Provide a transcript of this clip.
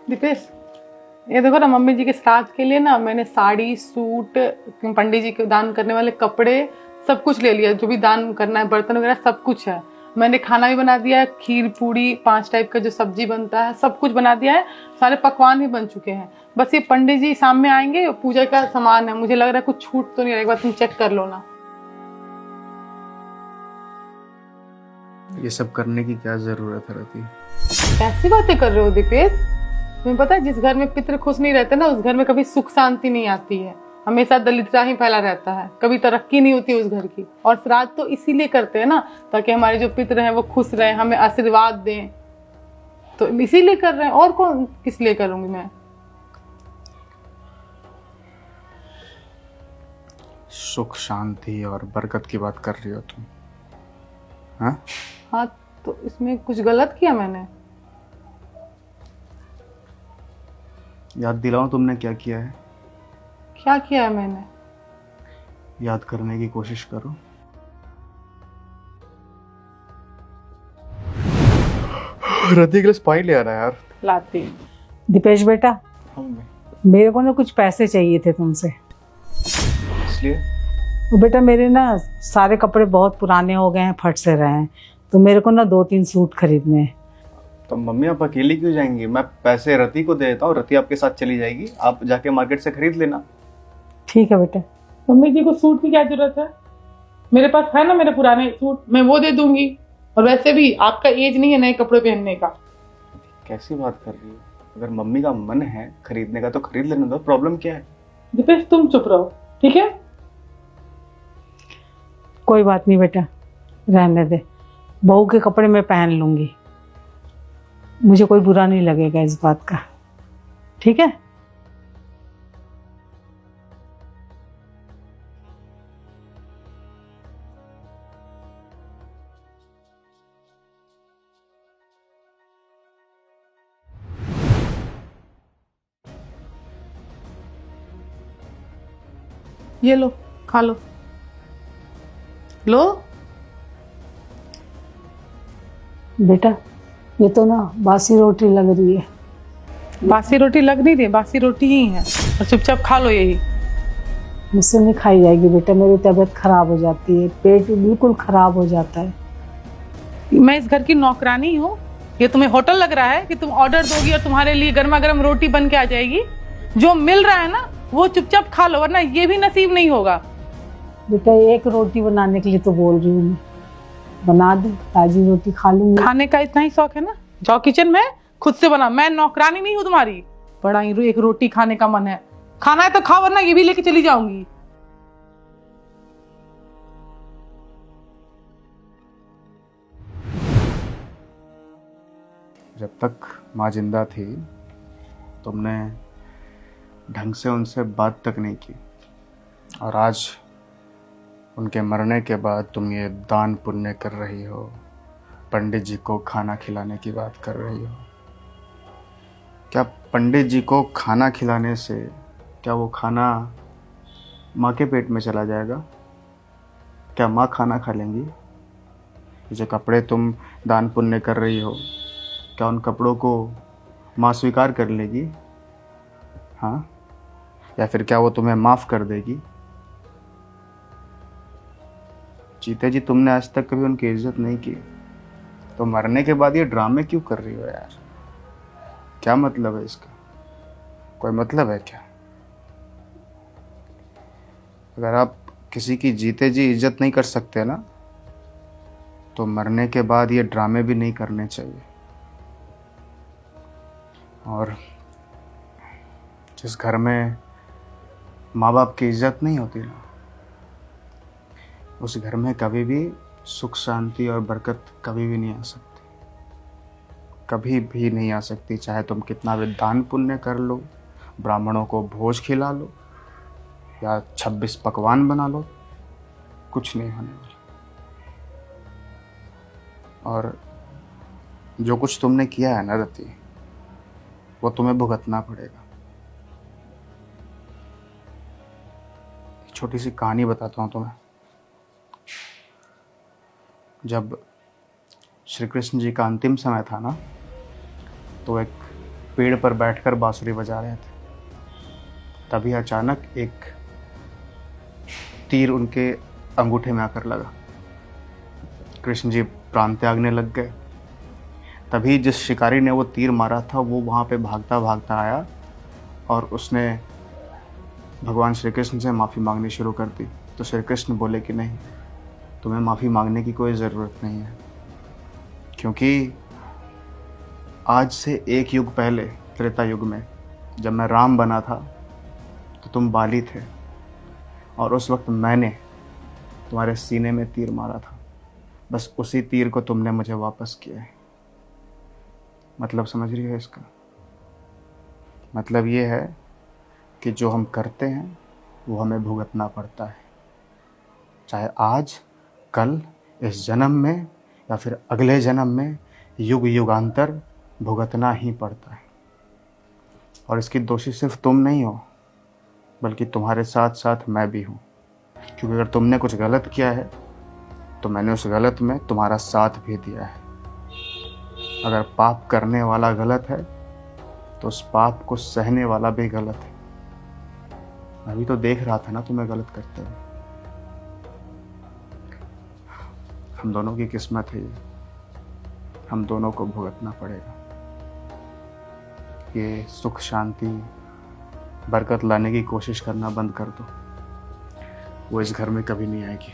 दीपेश, ये देखो ना, मम्मी जी के श्राद्ध के लिए ना मैंने साड़ी, सूट, पंडित जी के दान करने वाले कपड़े सब कुछ ले लिया। जो भी दान करना है, बर्तन वगैरह सब कुछ है। मैंने खाना भी बना दिया है, खीर पूड़ी 5 टाइप का जो सब्जी बनता है सब कुछ बना दिया है। सारे पकवान भी बन चुके हैं। बस ये पंडित जी सामने आएंगे, पूजा का सामान है। मुझे लग रहा है कुछ छूट तो नहीं है, एक बार तुम चेक कर लो ना। ये सब करने की क्या जरूरत है रति? कैसी बातें कर रहे हो दीपेश? तुम्हें पता है, जिस घर में पितृ खुश नहीं रहते ना, उस घर में कभी सुख शांति नहीं आती है। हमेशा दरिद्रता ही फैला रहता है, कभी तरक्की नहीं होती उस घर की। और श्राद्ध तो इसीलिए करते हैं ना, ताकि हमारे जो पितृ हैं वो खुश रहें, हमें आशीर्वाद दें। तो इसीलिए कर रहे हैं, और कौन किस लिए करूंगी मैं? सुख शांति और बरकत की बात कर रही हो तुम? हाँ हाँ, तो इसमें कुछ गलत किया मैंने? याद दिलाओ, तुमने क्या किया है? क्या किया है मैंने? याद करने की कोशिश करो। रति के लिए स्पाई ले आना यार। लाती हूँ। दीपेश बेटा, हाँ, मेरे को ना कुछ पैसे चाहिए थे तुमसे। इसलिए वो बेटा, मेरे ना सारे कपड़े बहुत पुराने हो गए हैं, फट से रहे हैं, तो मेरे को ना 2-3 सूट खरीदने हैं। तो मम्मी आप अकेली क्यों जाएंगी? मैं पैसे रति को दे देता हूँ, रति आपके साथ चली जाएगी, आप जाके मार्केट से खरीद लेना। ठीक है बेटा। मम्मी जी को सूट की क्या जरूरत है? मेरे पास है ना मेरे पुराने सूट, मैं वो दे दूंगी। और वैसे भी आपका एज नहीं है नए कपड़े पहनने का। कैसी बात कर रही हो? अगर मम्मी का मन है खरीदने का तो खरीद लेने दो, प्रॉब्लम क्या है? दीपेश तुम चुप रहो, ठीक है? कोई बात नहीं बेटा, रहने दे। बहू के कपड़े मैं पहन लूंगी, मुझे कोई बुरा नहीं लगेगा इस बात का, ठीक है? ये लो, खा लो। लो। बेटा, ये तो ना बासी रोटी लग रही है। बासी रोटी लग नहीं रही, बासी रोटी ही है, और चुपचाप खा लो यही। मुझसे नहीं खाई जाएगी बेटा, मेरी तबीयत खराब हो जाती है, पेट बिल्कुल खराब हो जाता है। मैं इस घर की नौकरानी हूँ? ये तुम्हें होटल लग रहा है कि तुम ऑर्डर दोगी और तुम्हारे लिए गर्मा गर्म रोटी बन के आ जाएगी? जो मिल रहा है ना वो चुपचाप खा लो, वरना ये भी नसीब नहीं होगा। बेटा, एक रोटी बनाने के लिए तो बोल रही हूँ मैं, बना दे, ताजी रोटी खा लूंगी। खाने का इतना ही शौक है ना, जाओ किचन में खुद से बना। मैं नौकरानी नहीं हूँ तुम्हारी। बड़ा ही एक रोटी खाने का मन है, खाना है तो खाओ, वरना ये भी लेके चली जाऊंगी। जब तक माँ जिंदा थी तुमने ढंग से उनसे बात तक नहीं की, और आज उनके मरने के बाद तुम ये दान पुण्य कर रही हो, पंडित जी को खाना खिलाने की बात कर रही हो। क्या पंडित जी को खाना खिलाने से क्या वो खाना माँ के पेट में चला जाएगा? क्या माँ खाना खा लेंगी? जो कपड़े तुम दान पुण्य कर रही हो, क्या उन कपड़ों को माँ स्वीकार कर लेगी? हाँ, या फिर क्या वो तुम्हें माफ़ कर देगी? जीते जी तुमने आज तक कभी उनकी इज्जत नहीं की, तो मरने के बाद ये ड्रामे क्यों कर रही हो यार? क्या मतलब है इसका? कोई मतलब है क्या? अगर आप किसी की जीते जी इज्जत नहीं कर सकते ना, तो मरने के बाद ये ड्रामे भी नहीं करने चाहिए। और जिस घर में माँ बाप की इज्जत नहीं होती ना, उस घर में कभी भी सुख शांति और बरकत कभी भी नहीं आ सकती, कभी भी नहीं आ सकती। चाहे तुम कितना भी दान पुण्य कर लो, ब्राह्मणों को भोज खिला लो या 26 पकवान बना लो, कुछ नहीं होने वाला। और जो कुछ तुमने किया है ना रति, वो तुम्हें भुगतना पड़ेगा। छोटी सी कहानी बताता हूँ तुम्हें। जब श्री कृष्ण जी का अंतिम समय था ना, तो एक पेड़ पर बैठकर बांसुरी बजा रहे थे। तभी अचानक एक तीर उनके अंगूठे में आकर लगा। कृष्ण जी प्राण त्यागने लग गए। तभी जिस शिकारी ने वो तीर मारा था वो वहाँ पे भागता भागता आया और उसने भगवान श्री कृष्ण से माफ़ी मांगनी शुरू कर दी। तो श्री कृष्ण बोले कि नहीं, तुम्हें माफ़ी मांगने की कोई ज़रूरत नहीं है, क्योंकि आज से एक युग पहले त्रेता युग में जब मैं राम बना था तो तुम बाली थे और उस वक्त मैंने तुम्हारे सीने में तीर मारा था। बस उसी तीर को तुमने मुझे वापस किया है। मतलब समझ रही हो इसका? मतलब ये है कि जो हम करते हैं वो हमें भुगतना पड़ता है, चाहे आज, कल, इस जन्म में या फिर अगले जन्म में, युग युगांतर भुगतना ही पड़ता है। और इसकी दोषी सिर्फ तुम नहीं हो, बल्कि तुम्हारे साथ साथ मैं भी हूँ। क्योंकि अगर तुमने कुछ गलत किया है तो मैंने उस गलत में तुम्हारा साथ भी दिया है। अगर पाप करने वाला गलत है तो उस पाप को सहने वाला भी गलत है। मैं भी तो देख रहा था ना तुम्हें गलत करते हुए। हम दोनों की किस्मत है ये, हम दोनों को भुगतना पड़ेगा। ये सुख शांति बरकत लाने की कोशिश करना बंद कर दो, वो इस घर में कभी नहीं आएगी।